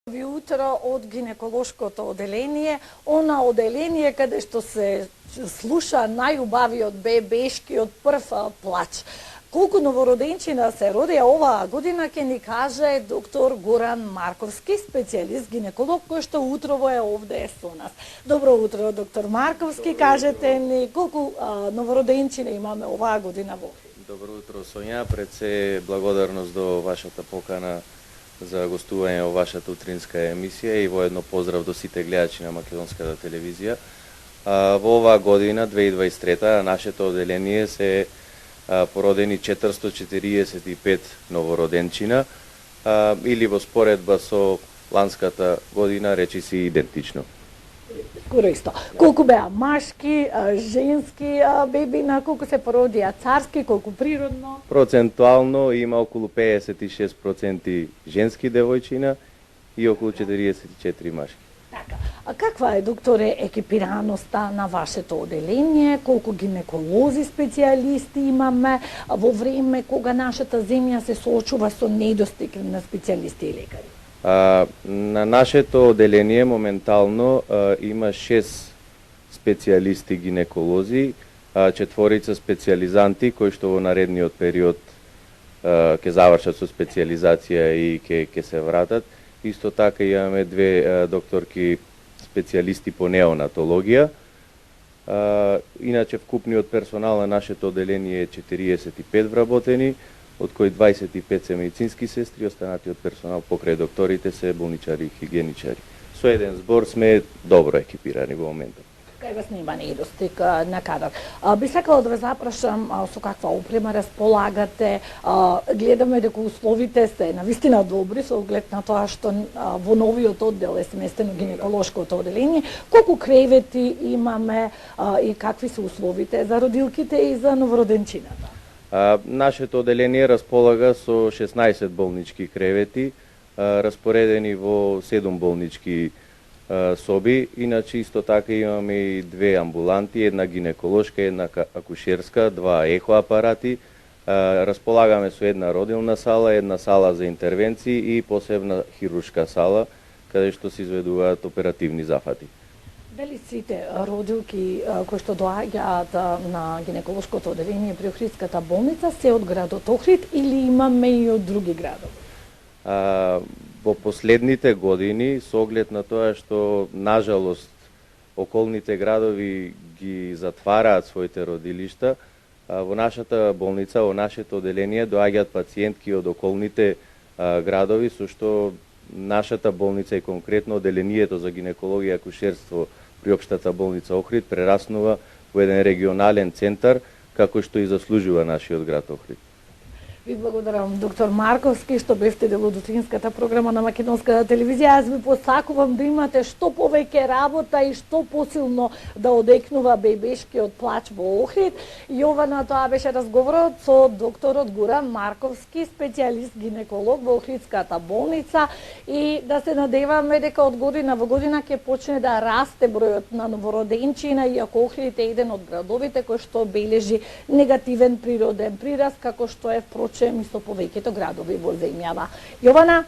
Ви утро од гинеколошкото оделение, она оделение каде што се слуша најубавиот бебешкиот прв плач. Колку новороденчина се родија оваа година ќе ни каже доктор Горан Марковски, специјалист гинеколог кој што утрово е овде со нас. Добро утро, доктор Марковски, кажете ни колку новороденчина имаме оваа година во Охрид? Добро утро, Сонја, пред се благодарност до вашата покана за гостување во вашата утринска емисија и воедно поздрав до сите гледачи на македонската телевизија. Во оваа година, 2023, нашето оделение се породени 445 новороденчина или во споредба со ланската година речиси идентично. Скоро исто. Колку беа машки, женски бебина, колку се породија царски, колку природно? Процентуално има околу 56% женски девојчина и околу 44 машки. Така. А каква е, докторе, екипираноста на вашето оделение? Колку гинеколози специјалисти имаме во време кога нашата земја се соочува со недостиг на специјалисти и лекари? На нашето оделение моментално има 6 специјалисти гинеколози, 4 специјализанти кои што во наредниот период ќе завршат со специјализација и ќе се вратат. Исто така имаме 2 докторки специјалисти по неонатологија. Иначе вкупниот персонал на нашето оделение е 45 вработени, од кои 25 се медицински сестри, останатиот персонал покрај докторите се болничари и хигиеничари. Со еден збор сме добро екипирани во моментот. Кај вас нема недостиг на кадар. Би сакала да ве запрашам со каква опрема располагате. Гледаме дека условите се навистина добри со оглед на тоа што во новиот оддел е сместено гинеколошкото оделение. Колку кревети имаме и какви се условите за родилките и за новороденчината? Нашето оделение располага со 16 болнички кревети, распоредени во 7 болнички соби. Иначе исто така имаме и 2 амбуланти, една гинеколошка, една акушерска, 2 ехоапарати. Располагаме со една родилна сала, една сала за интервенции и посебна хируршка сала, каде што се изведуваат оперативни зафати. Дали сите родилки кои што доаѓаат на гинеколошкото оделение при Охридската болница се од градот Охрид или имаме и од други градови? Во последните години, со оглед на тоа што, нажалост, околните градови ги затвараат своите родилишта, во нашата болница, во нашето оделение доаѓаат пациентки од околните градови, со што нашата болница и конкретно оделението за гинекологија и акушерство при Општата болница Охрид прераснува во еден регионален центар, како што и заслужува нашиот град Охрид. Ви благодарам, доктор Марковски, што бевте дел од утринската програма на македонската телевизија. Аз ви посакувам да имате што повеќе работа и што посилно да одекнува бебешкиот плач во Охрид. И ова на тоа беше разговорот со докторот Горан Марковски, специјалист гинеколог во Охридската болница, и да се надеваме дека од година во година ќе почне да расте бројот на новороденчина, иако Охрид е еден од градовите кој што бележи негативен природен прираст, како што е впрочем и со повеќето градови во земјава. Јована?